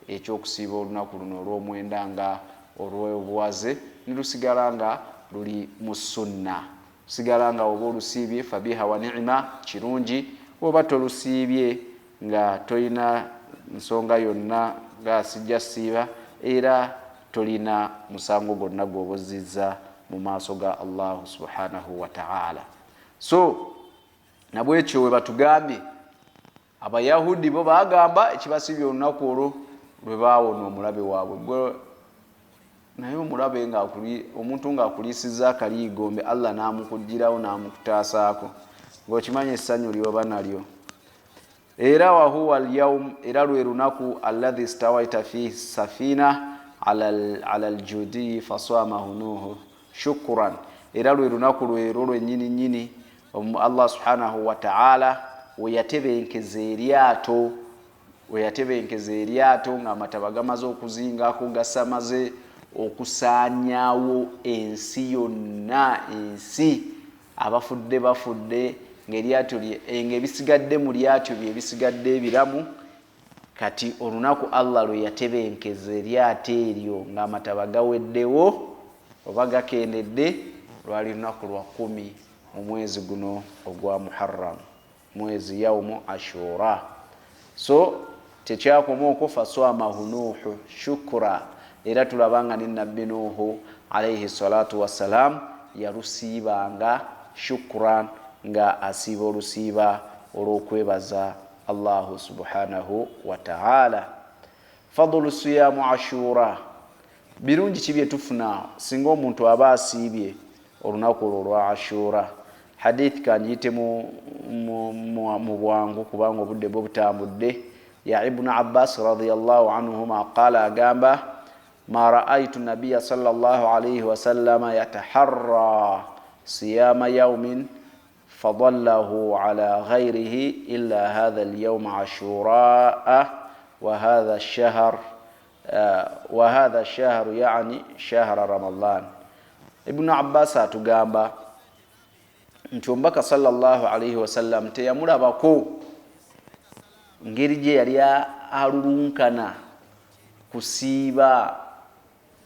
ekyokusiiba olunaku luno olw'omwenda nga olw'obuwaze, ne lusigala nga luli mu sunna. Lusigala nga oba olusiibye fabiha wa ni'ima, kirungi. Oba tolusiibye nga tolina nsonga yonna nga sijja siiba, era tolina musango gwonna gw'obuzizza mu maaso ga Allah subhanahu wa ta'ala. So nabwekyo we batugambye Abayahudi bo bagamba ekibasibye olunaku olwo lwe baawona omulabe waabwe. Naye omulabe omuntu ng'akuliisizza akaliigombe, Allah n'amukugirawo n'amukutaasaako, ng'okimanyi essanyu lyoba nalyo. Era wahuwa al-yawm, era lwe lunaku alladhi stawaita fihi safina ala al-judi faswamahu Nuhu shukran. Era lwe lunaku lwero lwennyini nnyini Allah subhanahu wa ta'ala we yatebenkeza eryato ng'amataba gamaze okuzingako, gasamaze okusaanyaawo ensi yonna, ensi abafudde bafudde, ng'ebisigadde mu lyato bye bisigadde ebiramu. Kati olunaku Allah lwe yatebenkeza eryato eryo ng'amataba gaweddewo oba gakendedde, lwali lunaku lwa 10 mu mwezi guno ogwa Muharram, mwezi yaumu Ashura. So tekyakoma okwo faswamahu Nuhu shukra, era tulabanga ne Nabbi Nuhu alayhi salatu wassalam yalusiibanga shukran nga asiiba olusiiba olw'okwebaza Allahu subhanahu wa ta'ala. Fadlu siyamu ashura, birungi ki bye tufuna singa omuntu aba asiibye olunaku olwa ashura. Hadith kanjite mu bwangu kubanga obudde bwo butambudde. Ya Ibn Abbas radiyallahu anhuma qala agamba ma ra'aytu nabiyya sallallahu alayhi wa sallama yataharra siyama yawmin fadallahu ala ghayrihi illa hadha al-yawm ashura wa hadha ash-shahr yani shahr Ramadan. Ibn Abbas atugamba nti omubaka sallallahu alayhi wa sallam teyamulabako ngeri gye yali alulunkana kusiiba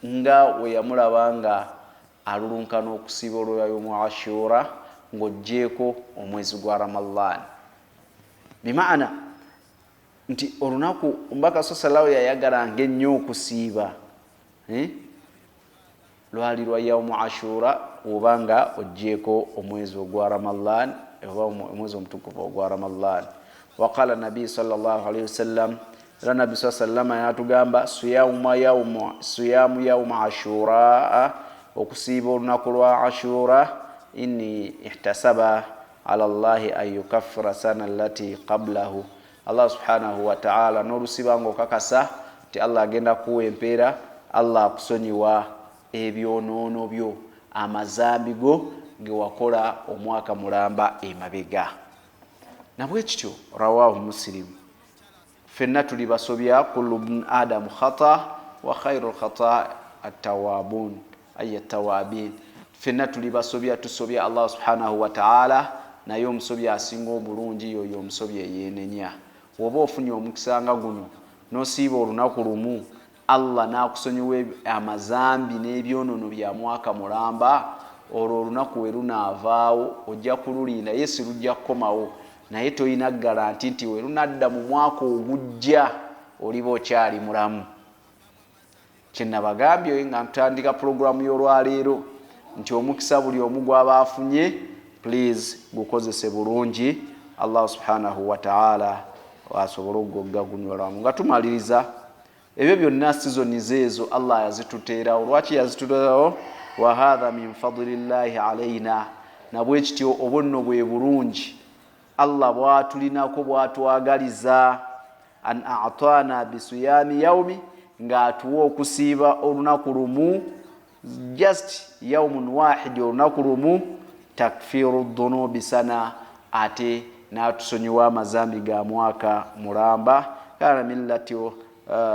nga we yamulaba nga alulunkana okusiiba olw'oyo mu Ashura ng'oggyeko omwezi gwa Ramadan. Bimaana nti olunaku omubaka sallallahu yayagalanga ennyo okusiiba lwali lwa yawmu Ashura oba nga oggyeko omwezi ogwa Ramadan oba omwezi omutukuvu ogwa Ramadan. Waqala nabi sallallahu alayhi wasallam, era nabi sallallahu alayhi wasallam yatugamba siyamu yawma ashura, okusiiba olunaku lwa Ashura, inni ihtasaba ala Allahi an yukaffira sana allati qablahu. Allah subhanahu wa ta'ala n'olusiba ng'okakasa ti Allah agenda kuwa empeera, Allah akusonyiwa ebyonoono byo, amazambi go ge wakola omwaka mulamba emabega. Nabwe kityo rawahu Muslim. Fenna tuli basobya kullu ibn adam khata wa khairul khata at-tawwabun ay at-tawwabin. Fenna tuli basobya tusobya Allah subhanahu wa ta'ala, naye omusobya asinga obulungi yoyo omusobya yenenya. Woba ofunye omukisa nga guno n'osiiba olunaku lumu, Allah n'akusonyiwa amazambi n'ebyonono bya mwaka mulamba, olwo olunaku we lunaavaawo ojja kululinda, Yesu lujja kukomawo, naye toyina garanti nti we lunadda mu mwaka ogujja oliba okyali mulamu. Kyenabagambye nga ntandika pulogulamu y'olwaleero nti omukisa buli omu gw'aba afunye, please gukozese bulungi, Allah subhanahu wa ta'ala asobole okugogga gunyolamu. Nga tumaliriza ebyo byonna sizoni zeezo Allah yazituteerawo. Lwaki yazituteerawo? Wa hadha min fadlillahi alayna, nabwe kityo obonno bwe bulungi Allah bwatulinako bwatwagaliza, an a'tana bisiyami yawmi, nga atuwa okusiiba olunaku lumu, just yawmun wahid, olunaku lumu, takfiru dhunubi sana, ate n'atusonyiwa amazambi ga mwaka mulamba. Kana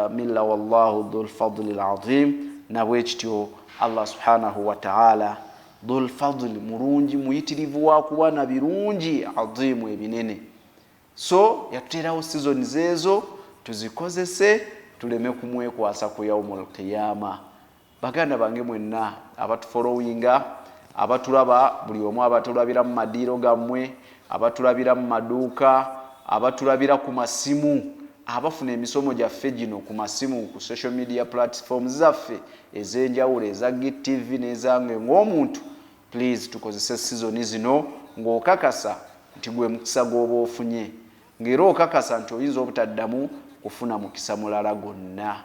milla wallahu dhul fadli al-azim, nabwe kityo Allah subhanahu wa ta'ala dhul fadli, mulungi muyitirivu wa kuba na birungi, azimu ebinene. So yatuteerawo season zeezo tuzikozese, tuleme kumwekwasa ku yaumul qiyama. Baganda bange mwenna abatufollowinga, abatulaba, buli omu abatulabira mu madiiro gammwe, abatulabira mu maduuka, abatulabira ku masimu, abafuna emisomo gyaffe gino ku masimu, ku social media platforms zaffe ez'enjawulo, eza GTV n'ezange, ng'omuntu please tukozese season zino ng'okakasa nti gwe mukisa gw'oba ofunye, ng'era okakasa nti oyinza obutaddamu kufuna mukisa mulala gonna.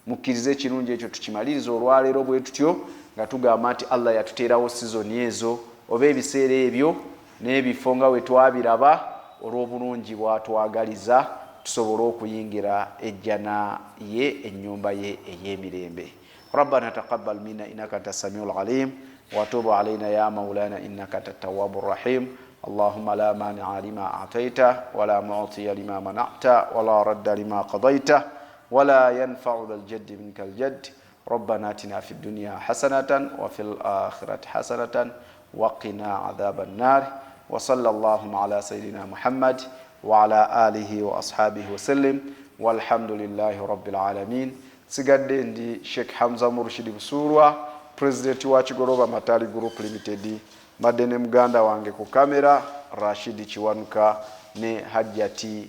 Mukkirize ekirungi ekyo tukimaliriza olwaleero bwe tutyo nga tugamba nti Allah yatuteerawo season ezo oba ebiseera ebyo n'ebifo nga we twabiraba olw'obulungi bwatwagaliza tusobole okuyingira ejjana ye, ennyumba ye ey'emirembe. Rabbana taqabbal minna innaka antas samiul alim wa tub alayna ya maulana innaka antat tawwabur rahim. Allahumma la mani'a lima a'tayta wa la mu'tiya lima mana'ta wa la radda lima qadayta wa la yanfa'u dhal jaddi minkal jadd. Rabbana atina fid dunya hasanatan wa fil akhirati hasanatan wa qina adhaban nar. Wa sallallahu ala sayyidina Muhammad wa ala alihi wa ashabihi wa sallim walhamdulillahi rabbil alamin. Sigadde ndi Sheikh Hamza Murshid Busurwa, president wa Kigoloba Matali Group Limited, madde ne muganda wange ku kamera Rashid Kiwanuka ne Hajjati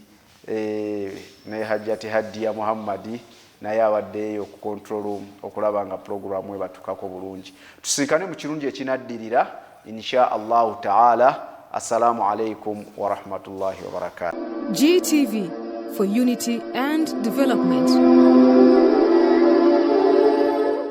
Hadiya Muhammadi naye abaddeeyo ku control room okulaba nga programu ebatukako bulungi. Tusinkane mu kirungi ekinaddirira insha Allahu taala. Assalamu alaikum wa rahmatullahi wa barakatuh. GTV, for unity and development.